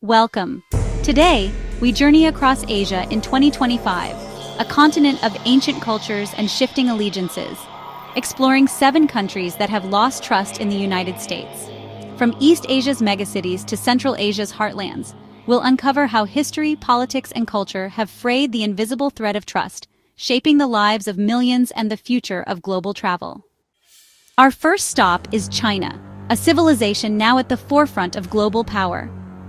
Welcome. Today, we journey across Asia in 2025, a continent of ancient cultures and shifting allegiances, exploring 7 countries that have lost trust in the United States. From East Asia's megacities to Central Asia's heartlands, we'll uncover how history, politics, and culture have frayed the invisible thread of trust, shaping the lives of millions and the future of global travel. Our first stop is China, a civilization now at the forefront of global power.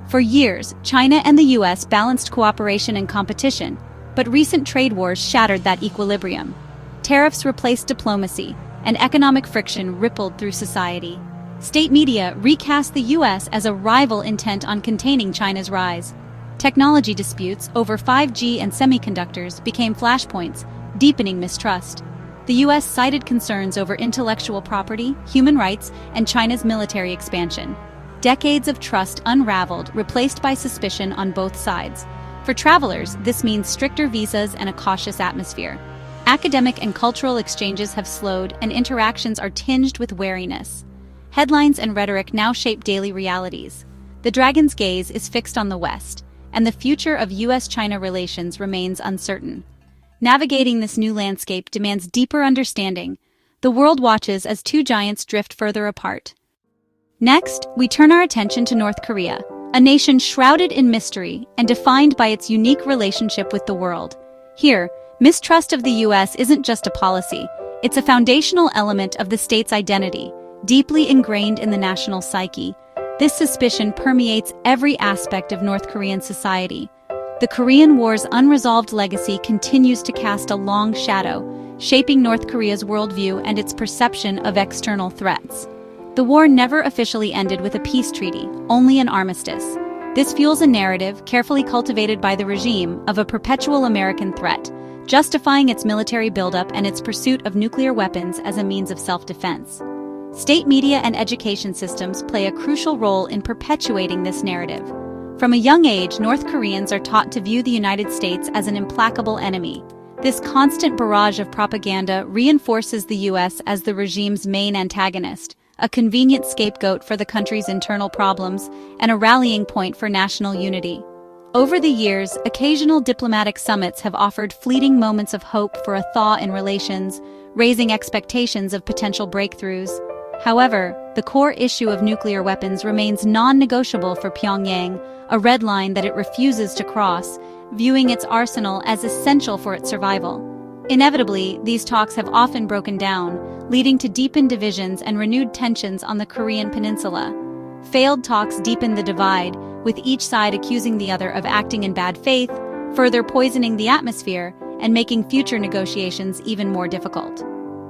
For years, China and the US balanced cooperation and competition, but recent trade wars shattered that equilibrium. Tariffs replaced diplomacy, and economic friction rippled through society. State media recast the US as a rival intent on containing China's rise. Technology disputes over 5G and semiconductors became flashpoints, deepening mistrust. The US cited concerns over intellectual property, human rights, and China's military expansion. Decades of trust unraveled, replaced by suspicion on both sides. For travelers, this means stricter visas and a cautious atmosphere. Academic and cultural exchanges have slowed, and interactions are tinged with wariness. Headlines and rhetoric now shape daily realities. The dragon's gaze is fixed on the West, and the future of US-China relations remains uncertain. Navigating this new landscape demands deeper understanding. The world watches as 2 giants drift further apart. Next, we turn our attention to North Korea, a nation shrouded in mystery and defined by its unique relationship with the world. Here, mistrust of the US isn't just a policy, it's a foundational element of the state's identity, deeply ingrained in the national psyche. This suspicion permeates every aspect of North Korean society. The Korean War's unresolved legacy continues to cast a long shadow, shaping North Korea's worldview and its perception of external threats. The war never officially ended with a peace treaty, only an armistice. This fuels a narrative, carefully cultivated by the regime, of a perpetual American threat, justifying its military buildup and its pursuit of nuclear weapons as a means of self-defense. State media and education systems play a crucial role in perpetuating this narrative. From a young age, North Koreans are taught to view the United States as an implacable enemy. This constant barrage of propaganda reinforces the US as the regime's main antagonist, a convenient scapegoat for the country's internal problems, and a rallying point for national unity. Over the years, occasional diplomatic summits have offered fleeting moments of hope for a thaw in relations, raising expectations of potential breakthroughs. However, the core issue of nuclear weapons remains non-negotiable for Pyongyang, a red line that it refuses to cross, viewing its arsenal as essential for its survival. Inevitably, these talks have often broken down, leading to deepened divisions and renewed tensions on the Korean peninsula. Failed talks deepen the divide, with each side accusing the other of acting in bad faith, further poisoning the atmosphere and making future negotiations even more difficult.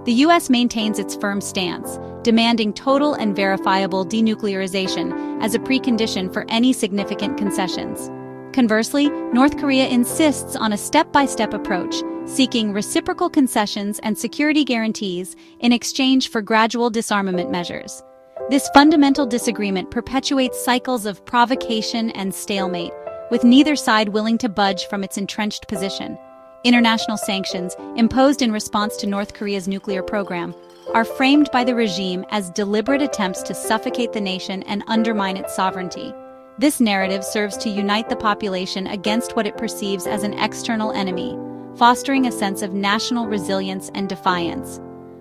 The US maintains its firm stance, demanding total and verifiable denuclearization as a precondition for any significant concessions. Conversely, North Korea insists on a step-by-step approach, seeking reciprocal concessions and security guarantees in exchange for gradual disarmament measures. This fundamental disagreement perpetuates cycles of provocation and stalemate, with neither side willing to budge from its entrenched position. International sanctions, imposed in response to North Korea's nuclear program, are framed by the regime as deliberate attempts to suffocate the nation and undermine its sovereignty. This narrative serves to unite the population against what it perceives as an external enemy, fostering a sense of national resilience and defiance.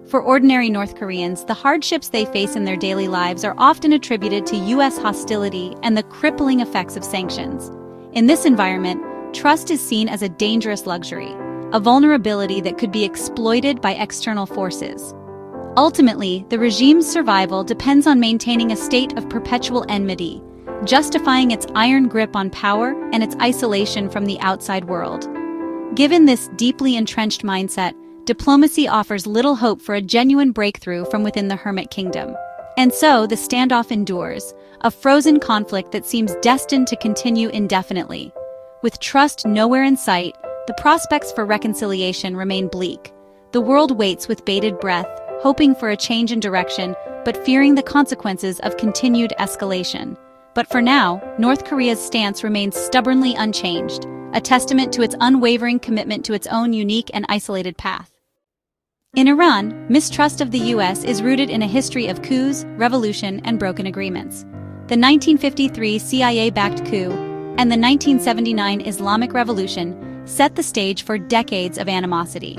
For ordinary North Koreans, the hardships they face in their daily lives are often attributed to US hostility and the crippling effects of sanctions. In this environment, trust is seen as a dangerous luxury, a vulnerability that could be exploited by external forces. Ultimately, the regime's survival depends on maintaining a state of perpetual enmity, justifying its iron grip on power and its isolation from the outside world. Given this deeply entrenched mindset, diplomacy offers little hope for a genuine breakthrough from within the Hermit Kingdom. And so, the standoff endures, a frozen conflict that seems destined to continue indefinitely. With trust nowhere in sight, the prospects for reconciliation remain bleak. The world waits with bated breath, hoping for a change in direction, but fearing the consequences of continued escalation. But for now, North Korea's stance remains stubbornly unchanged, a testament to its unwavering commitment to its own unique and isolated path. In Iran, mistrust of the US is rooted in a history of coups, revolution, and broken agreements. The 1953 CIA-backed coup, and the 1979 Islamic Revolution set the stage for decades of animosity.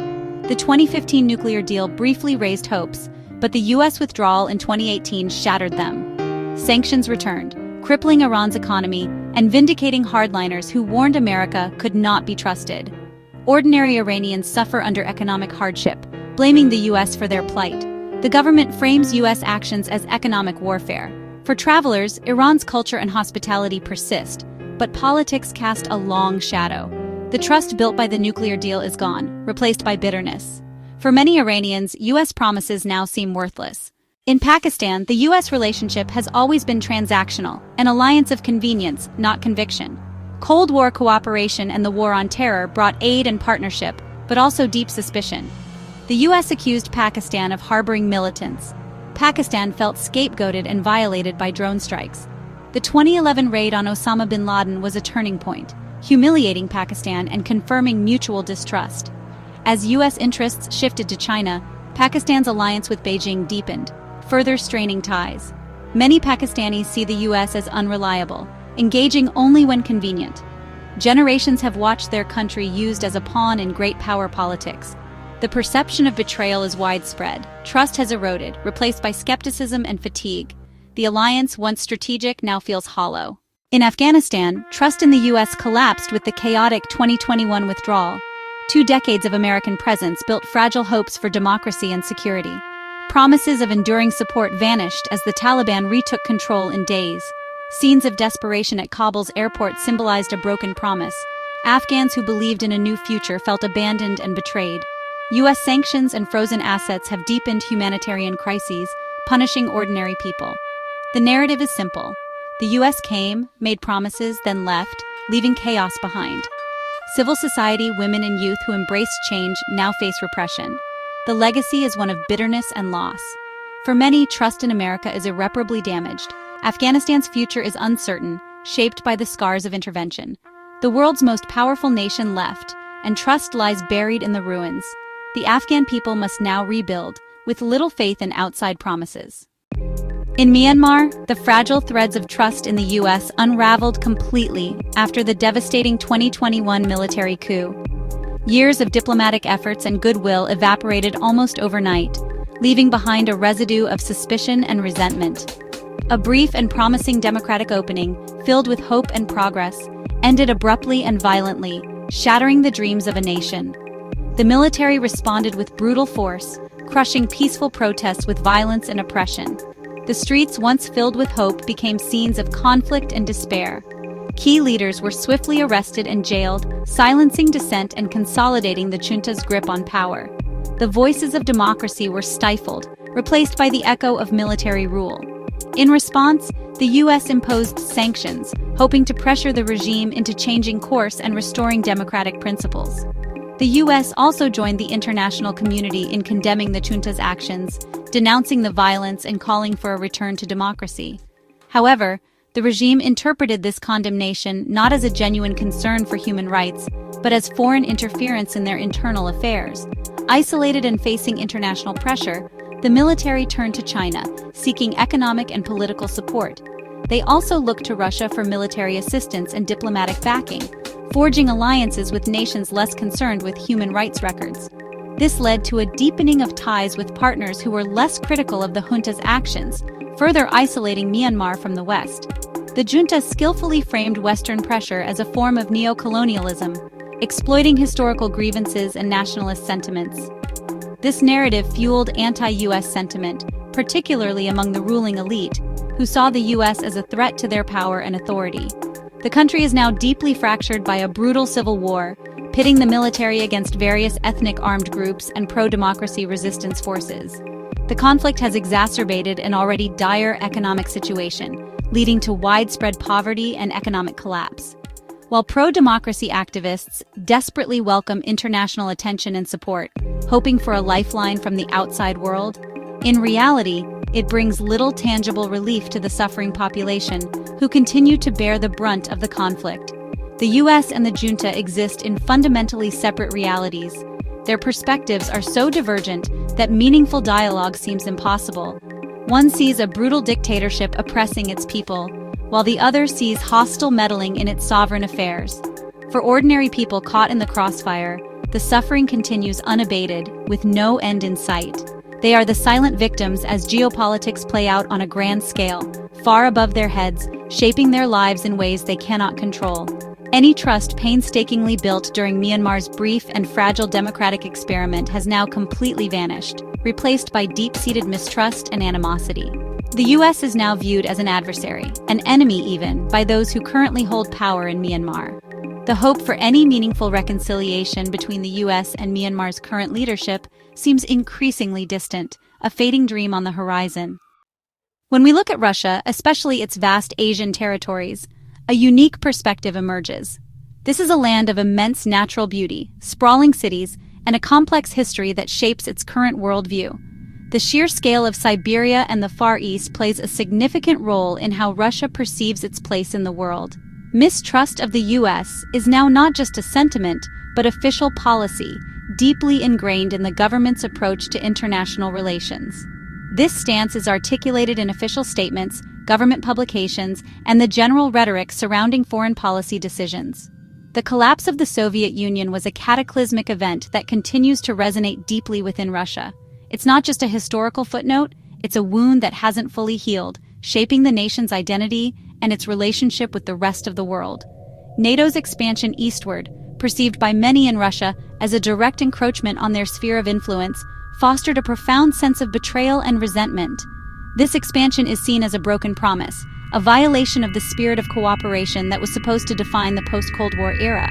The 2015 nuclear deal briefly raised hopes, but the U.S. withdrawal in 2018 shattered them. Sanctions returned, crippling Iran's economy and vindicating hardliners who warned America could not be trusted. Ordinary Iranians suffer under economic hardship, blaming the U.S. for their plight. The government frames U.S. actions as economic warfare. For travelers, Iran's culture and hospitality persist, but politics cast a long shadow. The trust built by the nuclear deal is gone, replaced by bitterness. For many Iranians, U.S. promises now seem worthless. In Pakistan, the U.S. relationship has always been transactional, an alliance of convenience, not conviction. Cold War cooperation and the war on terror brought aid and partnership, but also deep suspicion. The U.S. accused Pakistan of harboring militants. Pakistan felt scapegoated and violated by drone strikes. The 2011 raid on Osama bin Laden was a turning point, humiliating Pakistan and confirming mutual distrust. As U.S. interests shifted to China, Pakistan's alliance with Beijing deepened, further straining ties. Many Pakistanis see the U.S. as unreliable, engaging only when convenient. Generations have watched their country used as a pawn in great power politics. The perception of betrayal is widespread. Trust has eroded, replaced by skepticism and fatigue. The alliance, once strategic, now feels hollow. In Afghanistan, trust in the U.S. collapsed with the chaotic 2021 withdrawal. 2 decades of American presence built fragile hopes for democracy and security. Promises of enduring support vanished as the Taliban retook control in days. Scenes of desperation at Kabul's airport symbolized a broken promise. Afghans who believed in a new future felt abandoned and betrayed. U.S. sanctions and frozen assets have deepened humanitarian crises, punishing ordinary people. The narrative is simple. The U.S. came, made promises, then left, leaving chaos behind. Civil society, women and youth who embraced change now face repression. The legacy is one of bitterness and loss. For many, trust in America is irreparably damaged. Afghanistan's future is uncertain, shaped by the scars of intervention. The world's most powerful nation left, and trust lies buried in the ruins. The Afghan people must now rebuild, with little faith in outside promises. In Myanmar, the fragile threads of trust in the U.S. unraveled completely after the devastating 2021 military coup. Years of diplomatic efforts and goodwill evaporated almost overnight, leaving behind a residue of suspicion and resentment. A brief and promising democratic opening, filled with hope and progress, ended abruptly and violently, shattering the dreams of a nation. The military responded with brutal force, crushing peaceful protests with violence and oppression. The streets, once filled with hope, became scenes of conflict and despair. Key leaders were swiftly arrested and jailed, silencing dissent and consolidating the junta's grip on power. The voices of democracy were stifled, replaced by the echo of military rule. In response, the U.S. imposed sanctions, hoping to pressure the regime into changing course and restoring democratic principles. The U.S. also joined the international community in condemning the junta's actions, denouncing the violence and calling for a return to democracy. However, the regime interpreted this condemnation not as a genuine concern for human rights, but as foreign interference in their internal affairs. Isolated and facing international pressure, the military turned to China, seeking economic and political support. They also looked to Russia for military assistance and diplomatic backing, forging alliances with nations less concerned with human rights records. This led to a deepening of ties with partners who were less critical of the junta's actions, further isolating Myanmar from the West. The junta skillfully framed Western pressure as a form of neo-colonialism, exploiting historical grievances and nationalist sentiments. This narrative fueled anti-U.S. sentiment, particularly among the ruling elite, who saw the U.S. as a threat to their power and authority. The country is now deeply fractured by a brutal civil war, pitting the military against various ethnic armed groups and pro-democracy resistance forces. The conflict has exacerbated an already dire economic situation, leading to widespread poverty and economic collapse. While pro-democracy activists desperately welcome international attention and support, hoping for a lifeline from the outside world, in reality, it brings little tangible relief to the suffering population, who continue to bear the brunt of the conflict. The U.S. and the junta exist in fundamentally separate realities. Their perspectives are so divergent that meaningful dialogue seems impossible. One sees a brutal dictatorship oppressing its people, while the other sees hostile meddling in its sovereign affairs. For ordinary people caught in the crossfire, the suffering continues unabated, with no end in sight. They are the silent victims as geopolitics play out on a grand scale, far above their heads, shaping their lives in ways they cannot control. Any trust painstakingly built during Myanmar's brief and fragile democratic experiment has now completely vanished, replaced by deep-seated mistrust and animosity. The US is now viewed as an adversary, an enemy even, by those who currently hold power in Myanmar. The hope for any meaningful reconciliation between the US and Myanmar's current leadership seems increasingly distant, a fading dream on the horizon. When we look at Russia, especially its vast Asian territories, a unique perspective emerges. This is a land of immense natural beauty, sprawling cities, and a complex history that shapes its current worldview. The sheer scale of Siberia and the Far East plays a significant role in how Russia perceives its place in the world. Mistrust of the US is now not just a sentiment, but official policy, deeply ingrained in the government's approach to international relations. This stance is articulated in official statements, government publications, and the general rhetoric surrounding foreign policy decisions. The collapse of the Soviet Union was a cataclysmic event that continues to resonate deeply within Russia. It's not just a historical footnote, it's a wound that hasn't fully healed, shaping the nation's identity and its relationship with the rest of the world. NATO's expansion eastward, perceived by many in Russia as a direct encroachment on their sphere of influence, fostered a profound sense of betrayal and resentment. This expansion is seen as a broken promise, a violation of the spirit of cooperation that was supposed to define the post-Cold War era.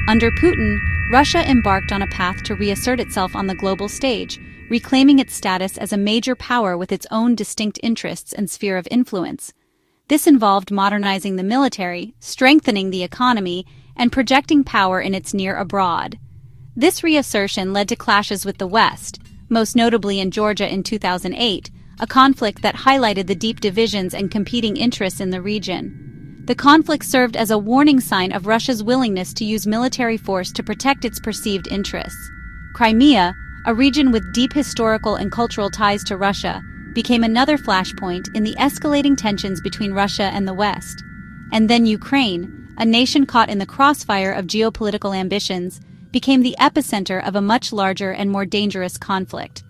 Under Putin, Russia embarked on a path to reassert itself on the global stage, reclaiming its status as a major power with its own distinct interests and sphere of influence. This involved modernizing the military, strengthening the economy, and projecting power in its near abroad. This reassertion led to clashes with the West, most notably in Georgia in 2008, a conflict that highlighted the deep divisions and competing interests in the region. The conflict served as a warning sign of Russia's willingness to use military force to protect its perceived interests. Crimea, a region with deep historical and cultural ties to Russia, became another flashpoint in the escalating tensions between Russia and the West. And then Ukraine, a nation caught in the crossfire of geopolitical ambitions, became the epicenter of a much larger and more dangerous conflict.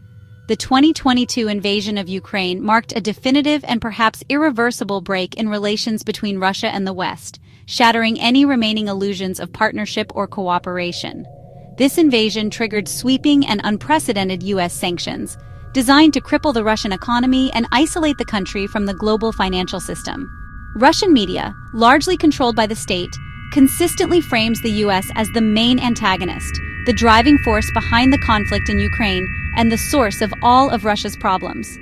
The 2022 invasion of Ukraine marked a definitive and perhaps irreversible break in relations between Russia and the West, shattering any remaining illusions of partnership or cooperation. This invasion triggered sweeping and unprecedented US sanctions, designed to cripple the Russian economy and isolate the country from the global financial system. Russian media, largely controlled by the state, consistently frames the US as the main antagonist, the driving force behind the conflict in Ukraine, and the source of all of Russia's problems.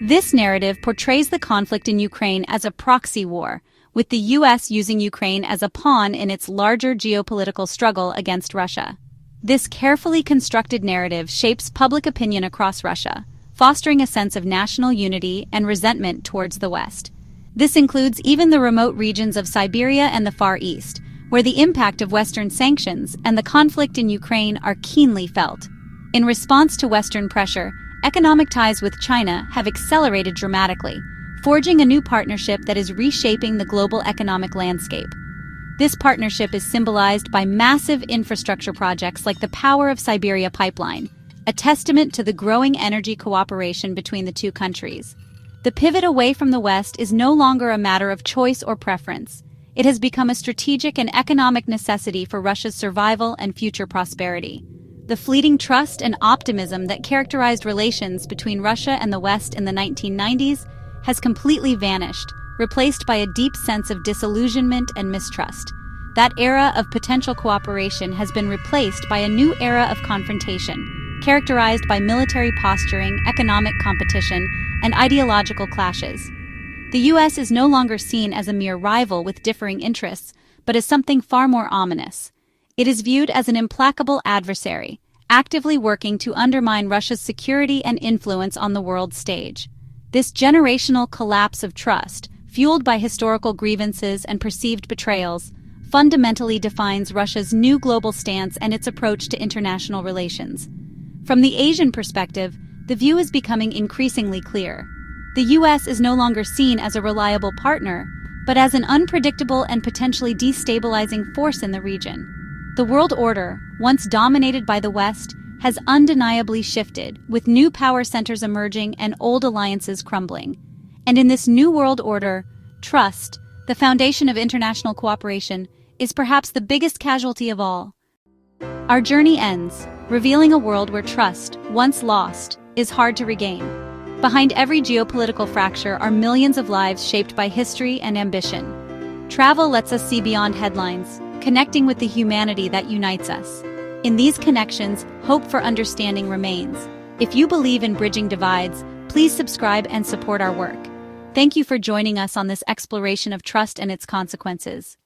This narrative portrays the conflict in Ukraine as a proxy war, with the US using Ukraine as a pawn in its larger geopolitical struggle against Russia. This carefully constructed narrative shapes public opinion across Russia, fostering a sense of national unity and resentment towards the West. This includes even the remote regions of Siberia and the Far East, where the impact of Western sanctions and the conflict in Ukraine are keenly felt. In response to Western pressure, economic ties with China have accelerated dramatically, forging a new partnership that is reshaping the global economic landscape. This partnership is symbolized by massive infrastructure projects like the Power of Siberia pipeline, a testament to the growing energy cooperation between the two countries. The pivot away from the West is no longer a matter of choice or preference. It has become a strategic and economic necessity for Russia's survival and future prosperity. The fleeting trust and optimism that characterized relations between Russia and the West in the 1990s has completely vanished, replaced by a deep sense of disillusionment and mistrust. That era of potential cooperation has been replaced by a new era of confrontation, characterized by military posturing, economic competition, and ideological clashes. The US is no longer seen as a mere rival with differing interests, but as something far more ominous. It is viewed as an implacable adversary, actively working to undermine Russia's security and influence on the world stage. This generational collapse of trust, fueled by historical grievances and perceived betrayals, fundamentally defines Russia's new global stance and its approach to international relations. From the Asian perspective, the view is becoming increasingly clear. The US is no longer seen as a reliable partner, but as an unpredictable and potentially destabilizing force in the region. The world order, once dominated by the West, has undeniably shifted, with new power centers emerging and old alliances crumbling. And in this new world order, trust, the foundation of international cooperation, is perhaps the biggest casualty of all. Our journey ends, revealing a world where trust, once lost, is hard to regain. Behind every geopolitical fracture are millions of lives shaped by history and ambition. Travel lets us see beyond headlines, connecting with the humanity that unites us. In these connections, hope for understanding remains. If you believe in bridging divides, please subscribe and support our work. Thank you for joining us on this exploration of trust and its consequences.